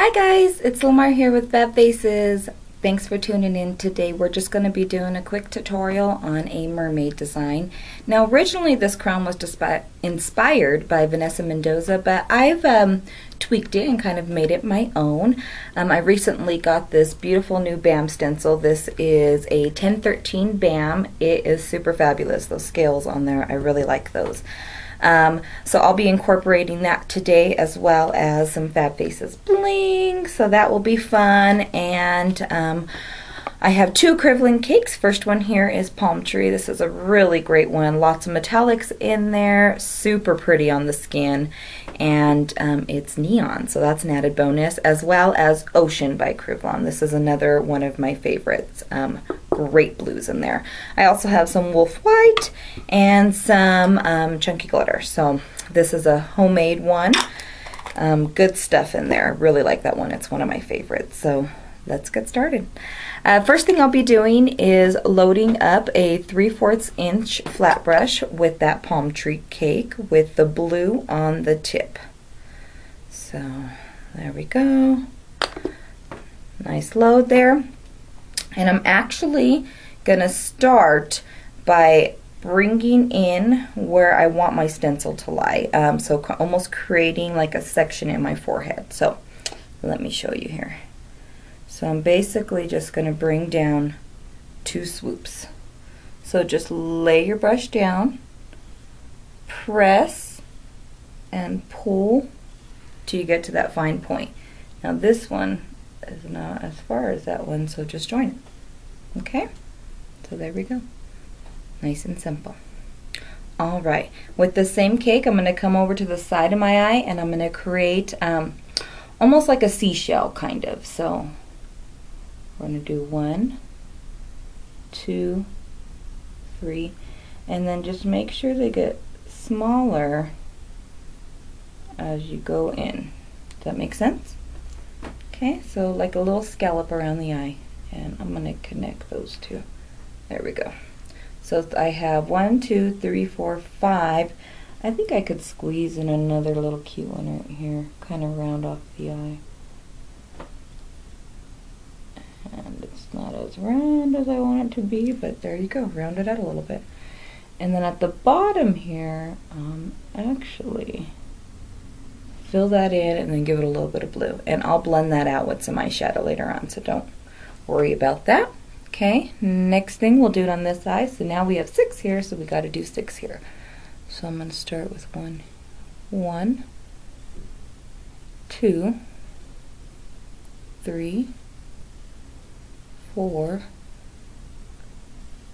Hi guys, it's Lamar here with Fab Faces. Thanks for tuning in today. We're just going to be doing a quick tutorial on a mermaid design. Now originally this crown was inspired by Vanessa Mendoza, but I've tweaked it and kind of made it my own. I recently got this beautiful new BAM stencil. This is a 1013 BAM. It is super fabulous. Those scales on there, I really like those. So I'll be incorporating that today, as well as some Fab Faces bling, so that will be fun. And I have two crippling cakes. First one here is Palm Tree. This is a really great one. Lots of metallics in there, super pretty on the skin, and it's neon, so that's an added bonus, as well as Ocean by Krivlon. This is another one of my favorites. Great blues in there. I also have some Wolf White and some chunky glitter. So this is a homemade one. Good stuff in there. Really like that one. It's one of my favorites. So let's get started. First thing I'll be doing is loading up a 3/4 inch flat brush with that palm tree cake with the blue on the tip. So there we go. Nice load there. And I'm actually gonna start by bringing in where I want my stencil to lie. So almost creating like a section in my forehead. So let me show you here. So I'm basically just gonna bring down 2 swoops. So just lay your brush down, press, and pull till you get to that fine point. Now this one is not as far as that one, so just join it. Okay, so there we go. Nice and simple. All right, with the same cake, I'm going to come over to the side of my eye and I'm going to create almost like a seashell kind of. So we're going to do 1, 2, 3, and then just make sure they get smaller as you go in. Does that make sense? Okay, so like a little scallop around the eye, and I'm going to connect those two. There we go. So I have 1, 2, 3, 4, 5. I think I could squeeze in another little cute one right here, kind of round off the eye. And it's not as round as I want it to be, but there you go, round it out a little bit. And then at the bottom here, actually fill that in and then give it a little bit of blue. And I'll blend that out with some eyeshadow later on, so don't worry about that. Okay, next thing we'll do it on this eye. So now we have 6 here, so we got to do 6 here. So I'm going to start with 1, 2, 3, 4,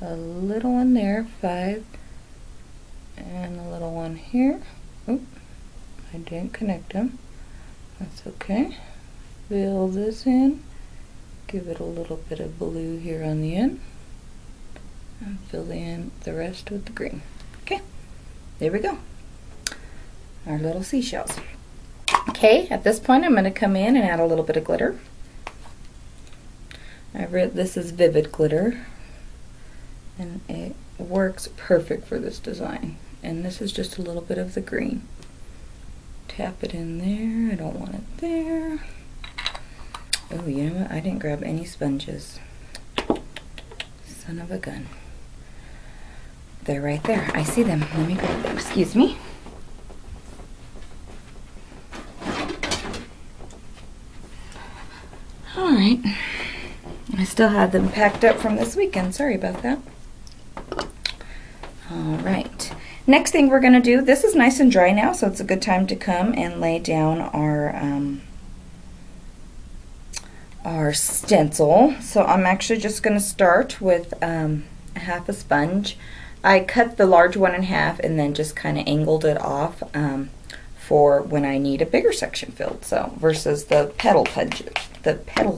a little one there, 5, and a little one here. Oop. I didn't connect them. That's okay. Fill this in. Give it a little bit of blue here on the end. And fill in the rest with the green. Okay, there we go. Our little seashells. Okay, at this point I'm going to come in and add a little bit of glitter. This is Vivid glitter. And it works perfect for this design. And this is just a little bit of the green. Tap it in there. I don't want it there. Oh, you know what? I didn't grab any sponges. Son of a gun. They're right there. I see them. Let me grab them. Excuse me. Alright. I still had them packed up from this weekend. Sorry about that. Alright. Next thing we're going to do, this is nice and dry now, so it's a good time to come and lay down our stencil. So I'm actually just going to start with half a sponge. I cut the large one in half and then just kind of angled it off for when I need a bigger section filled. So versus the petal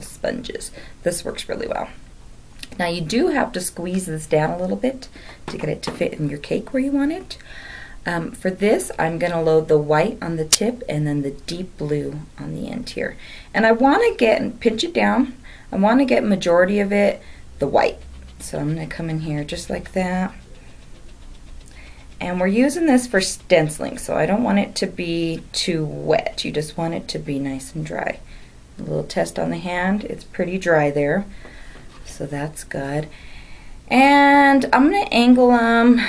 sponges, this works really well. Now you do have to squeeze this down a little bit to get it to fit in your cake where you want it. For this, I'm going to load the white on the tip and then the deep blue on the end here. And I want to pinch it down. I want to get majority of it the white. So I'm going to come in here just like that. And we're using this for stenciling, so I don't want it to be too wet. You just want it to be nice and dry. A little test on the hand. It's pretty dry there, so that's good. And I'm going to angle them,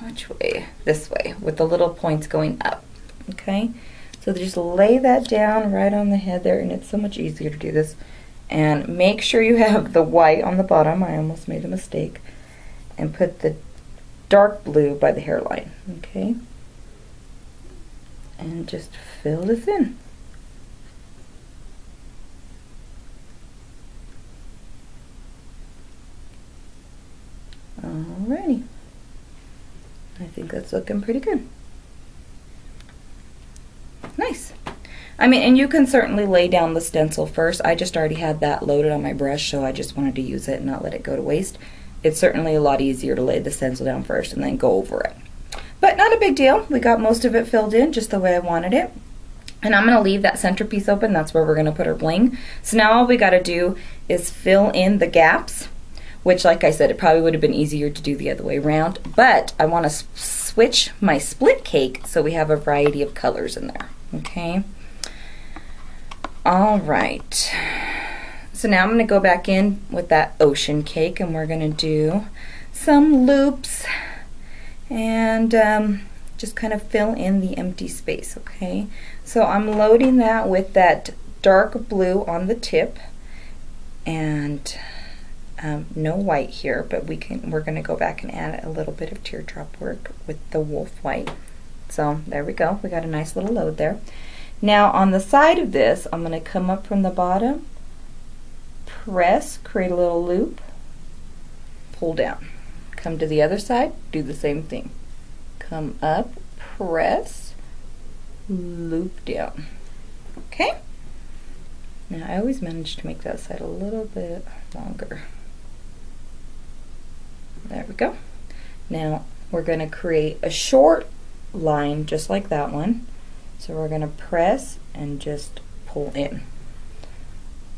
which way? This way, with the little points going up. Okay? So just lay that down right on the head there, and it's so much easier to do this. And make sure you have the white on the bottom. I almost made a mistake. And put the dark blue by the hairline. Okay? And just fill this in. Alrighty. I think that's looking pretty good. Nice. I mean, and you can certainly lay down the stencil first. I just already had that loaded on my brush, so I just wanted to use it and not let it go to waste. It's certainly a lot easier to lay the stencil down first and then go over it. But not a big deal. We got most of it filled in just the way I wanted it. And I'm going to leave that centerpiece open. That's where we're going to put our bling. So now all we got to do is fill in the gaps, which, like I said, it probably would have been easier to do the other way around. But I want to switch my split cake so we have a variety of colors in there. Okay? All right. So now I'm going to go back in with that ocean cake, and we're going to do some loops and just kind of fill in the empty space, okay? So I'm loading that with that dark blue on the tip, and no white here, but we're going to go back and add a little bit of teardrop work with the wolf white. So there we go. We got a nice little load there. Now on the side of this, I'm going to come up from the bottom, press, create a little loop, pull down. Come to the other side, do the same thing. Come up, press, loop down. Okay? Now I always manage to make that side a little bit longer. There we go. Now we're going to create a short line just like that one. So we're going to press and just pull in.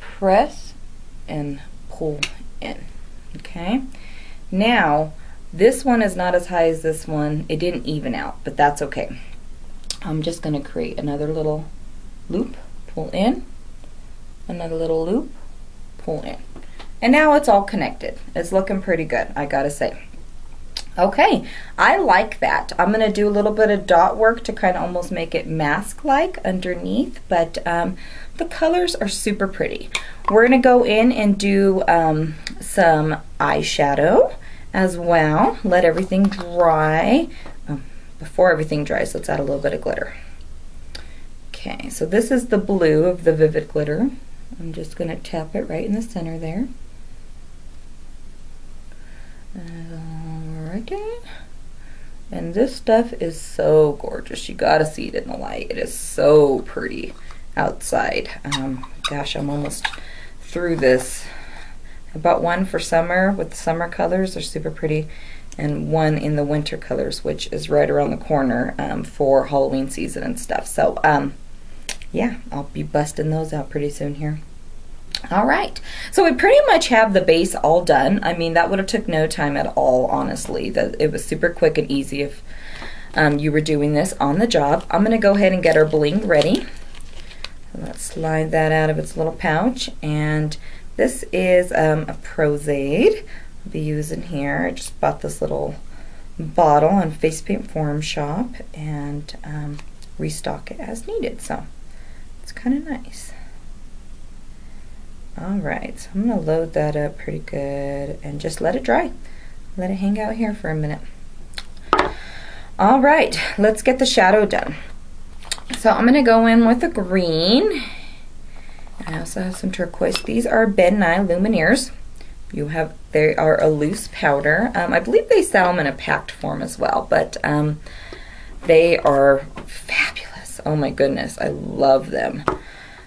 Press and pull in. Okay? Now, this one is not as high as this one. It didn't even out, but that's okay. I'm just going to create another little loop, pull in, another little loop, pull in. And now it's all connected. It's looking pretty good, I gotta say. Okay, I like that. I'm going to do a little bit of dot work to kind of almost make it mask-like underneath, but the colors are super pretty. We're going to go in and do some eyeshadow as well. Let everything dry. Before everything dries, let's add a little bit of glitter. Okay, so this is the blue of the Vivid Glitter. I'm just going to tap it right in the center there. Alrighty. And this stuff is so gorgeous. You gotta see it in the light. It is so pretty outside. Gosh, I'm almost through this. I bought one for summer with the summer colors. They're super pretty. And one in the winter colors, which is right around the corner for Halloween season and stuff. So, yeah, I'll be busting those out pretty soon here. All right, so we pretty much have the base all done. I mean, that would have took no time at all, honestly. It was super quick and easy if you were doing this on the job. I'm going to go ahead and get our bling ready. So let's slide that out of its little pouch. And this is a Prozaid I'll be using here. I just bought this little bottle on Face Paint Forum Shop and restock it as needed. So it's kind of nice. Alright, so I'm going to load that up pretty good and just let it dry. Let it hang out here for a minute. Alright, let's get the shadow done. So I'm going to go in with a green. I also have some turquoise. These are Ben Nye Lumineers. They are a loose powder. I believe they sell them in a packed form as well, but they are fabulous. Oh my goodness, I love them.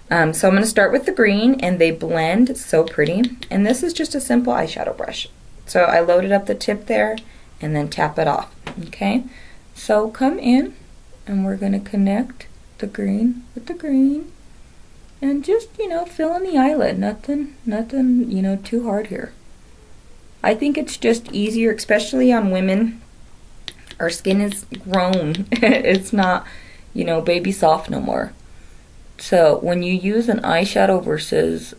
So I'm going to start with the green, and they blend so pretty. And this is just a simple eyeshadow brush. So I loaded up the tip there and then tap it off. Okay, so come in and we're going to connect the green with the green and just, you know, fill in the eyelid. Nothing, you know, too hard here. I think it's just easier, especially on women. Our skin is grown. It's not, you know, baby soft no more. So when you use an eyeshadow versus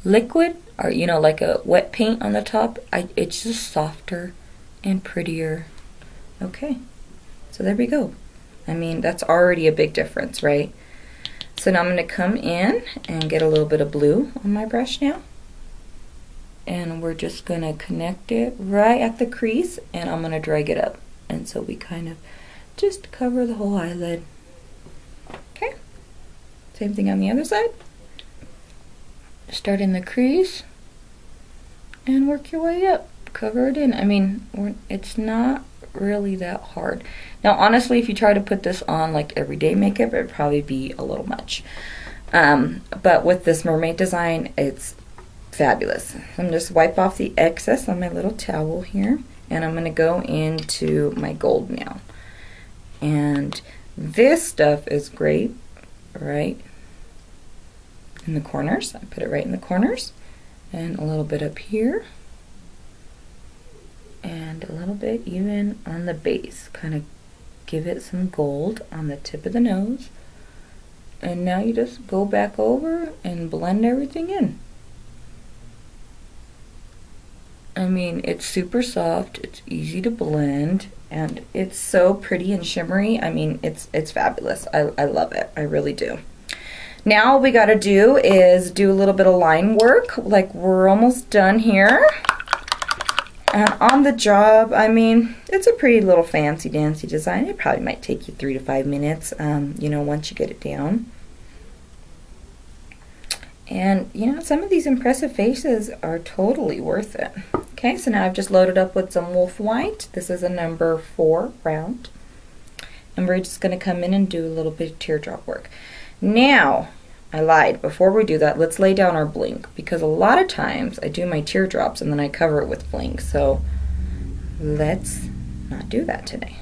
liquid, or you know, like a wet paint on the top, it's just softer and prettier. Okay, so there we go. I mean, that's already a big difference, right? So now I'm going to come in and get a little bit of blue on my brush now. And we're just going to connect it right at the crease, and I'm going to drag it up. And so we kind of just cover the whole eyelid. Okay, same thing on the other side. Start in the crease and work your way up. Cover it in. I mean, it's not really that hard. Now honestly, if you try to put this on like everyday makeup, it'd probably be a little much. But with this mermaid design, it's fabulous. I'm just wipe off the excess on my little towel here, and I'm going to go into my gold now. And this stuff is great right in the corners. I put it right in the corners, and a little bit up here, and a little bit even on the base. Kind of give it some gold on the tip of the nose. And now you just go back over and blend everything in. I mean, it's super soft, it's easy to blend, and it's so pretty and shimmery. I mean, it's fabulous. I love it. I really do. Now all we gotta do is do a little bit of line work. Like, we're almost done here. And on the job, I mean, it's a pretty little fancy dancy design. It probably might take you 3 to 5 minutes, you know, once you get it down. And, you know, some of these impressive faces are totally worth it. Okay, so now I've just loaded up with some Wolf White. This is a number 4 round. And we're just going to come in and do a little bit of teardrop work. Now, I lied. Before we do that, let's lay down our bling, because a lot of times I do my teardrops and then I cover it with bling. So let's not do that today.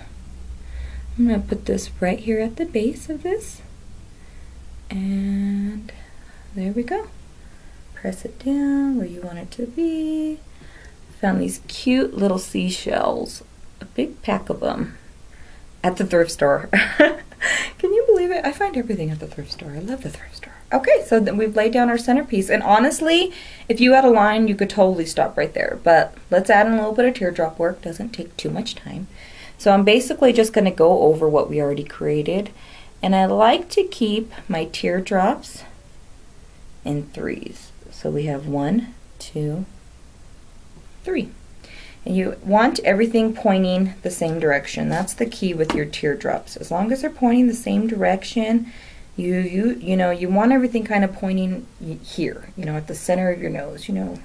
I'm going to put this right here at the base of this. And there we go. Press it down where you want it to be. Found these cute little seashells, a big pack of them, at the thrift store. Can you believe it? I find everything at the thrift store. I love the thrift store. Okay, so then we've laid down our centerpiece, and honestly, if you had a line, you could totally stop right there, but let's add in a little bit of teardrop work. Doesn't take too much time. So I'm basically just going to go over what we already created, and I like to keep my teardrops in 3s. So we have 1, 2, 3. And you want everything pointing the same direction. That's the key with your teardrops. As long as they're pointing the same direction, you know, you want everything kind of pointing here, you know, at the center of your nose, you know,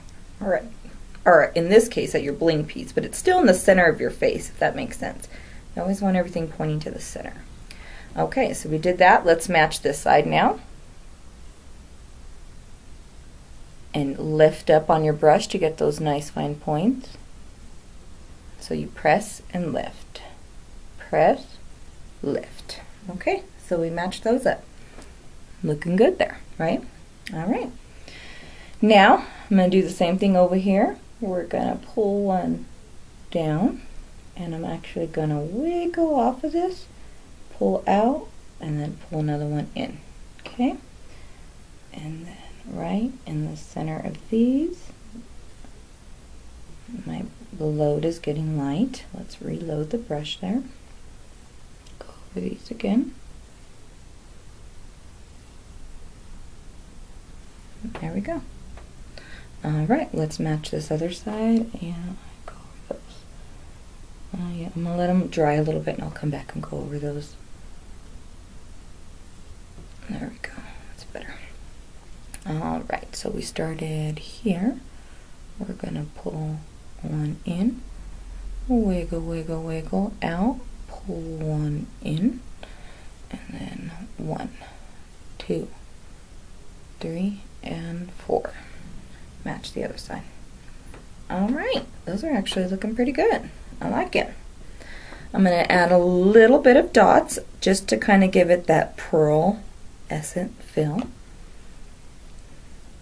or in this case at your bling piece, but it's still in the center of your face, if that makes sense. You always want everything pointing to the center. Okay, so we did that. Let's match this side now. And lift up on your brush to get those nice fine points. So you press and lift. Press, lift. Okay, so we matched those up. Looking good there, right? All right. Now, I'm going to do the same thing over here. We're going to pull one down, and I'm actually going to wiggle off of this, pull out, and then pull another one in. Okay? And then right in the center of these, the load is getting light. Let's reload the brush there. Go over these again. There we go. Alright, let's match this other side and go over those. Yeah, I'm going to let them dry a little bit and I'll come back and go over those. There we go. That's better. Alright, so we started here. We're going to pull one in, wiggle, wiggle, wiggle, out, pull one in, and then 1, 2, 3, and 4. Match the other side. Alright, those are actually looking pretty good. I like it. I'm going to add a little bit of dots just to kind of give it that pearl-escent feel.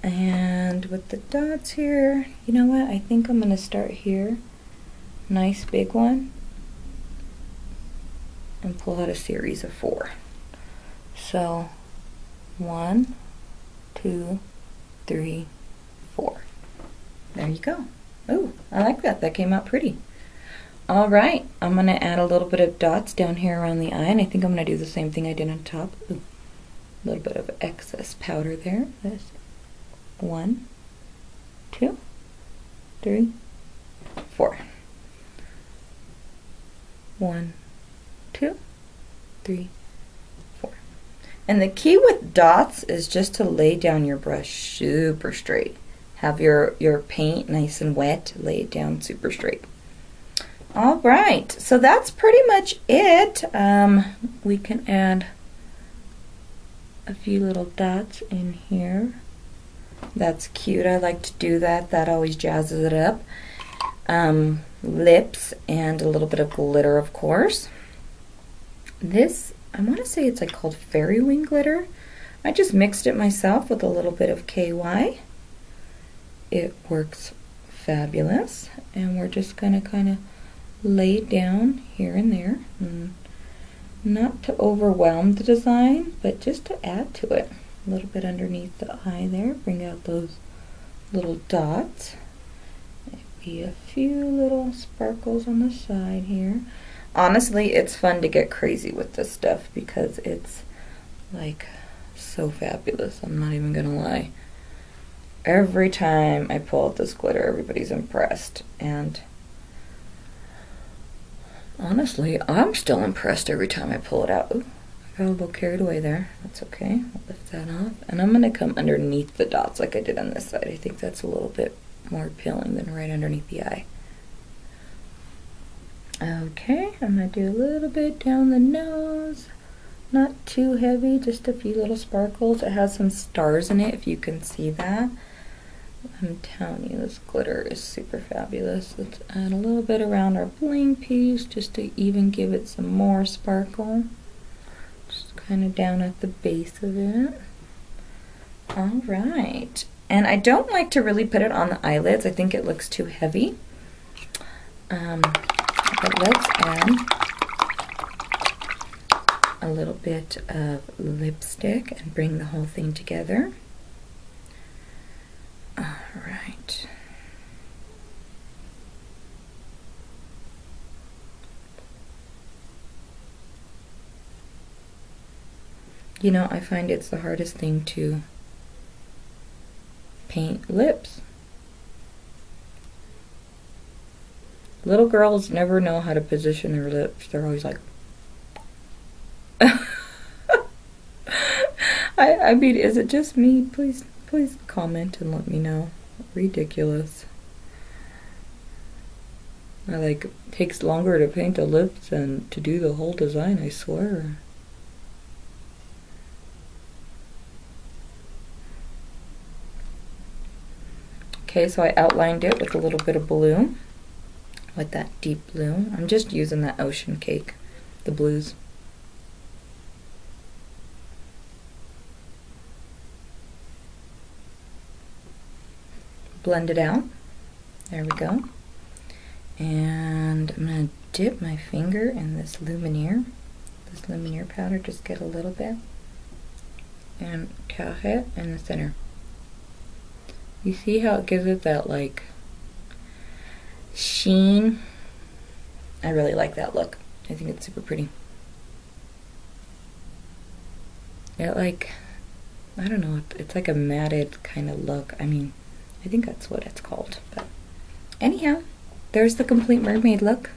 And with the dots here, you know what? I think I'm going to start here. Nice big one. And pull out a series of 4. So 1, 2, 3, 4. There you go. Ooh, I like that. That came out pretty. Alright, I'm going to add a little bit of dots down here around the eye, and I think I'm going to do the same thing I did on top. Ooh, a little bit of excess powder there. This 1, 2, 3, 4. 1, 2, 3, 4. And the key with dots is just to lay down your brush super straight. Have your paint nice and wet, lay it down super straight. Alright, so that's pretty much it. We can add a few little dots in here. That's cute. I like to do that. That always jazzes it up. Lips and a little bit of glitter, of course. This, I want to say it's like called fairy wing glitter. I just mixed it myself with a little bit of KY. It works fabulous. And we're just going to kind of lay it down here and there. And not to overwhelm the design, but just to add to it. A little bit underneath the eye there. Bring out those little dots. Maybe a few little sparkles on the side here. Honestly, it's fun to get crazy with this stuff because it's like so fabulous. I'm not even gonna lie. Every time I pull out this glitter, everybody's impressed. And honestly, I'm still impressed every time I pull it out. Ooh, I got a little carried away there. That's okay. I'll lift that off. And I'm gonna come underneath the dots like I did on this side. I think that's a little bit more appealing than right underneath the eye. Okay, I'm going to do a little bit down the nose. Not too heavy, just a few little sparkles. It has some stars in it, if you can see that. I'm telling you, this glitter is super fabulous. Let's add a little bit around our bling piece just to even give it some more sparkle. Just kind of down at the base of it. Alright. And I don't like to really put it on the eyelids. I think it looks too heavy. But let's add a little bit of lipstick and bring the whole thing together. Alright. You know, I find it's the hardest thing to paint lips. Little girls never know how to position their lips. They're always like, I mean, is it just me? Please comment and let me know. Ridiculous. It takes longer to paint the lips than to do the whole design, I swear. Okay, so I outlined it with a little bit of blue. With that deep blue. I'm just using that ocean cake, the blues. Blend it out. There we go. And I'm going to dip my finger in this Lumineer powder, just get a little bit, and tap it in the center. You see how it gives it that like sheen? I really like that look. I think it's super pretty. It like, I don't know, it's like a matted kind of look. I mean, I think that's what it's called. But anyhow, there's the complete mermaid look.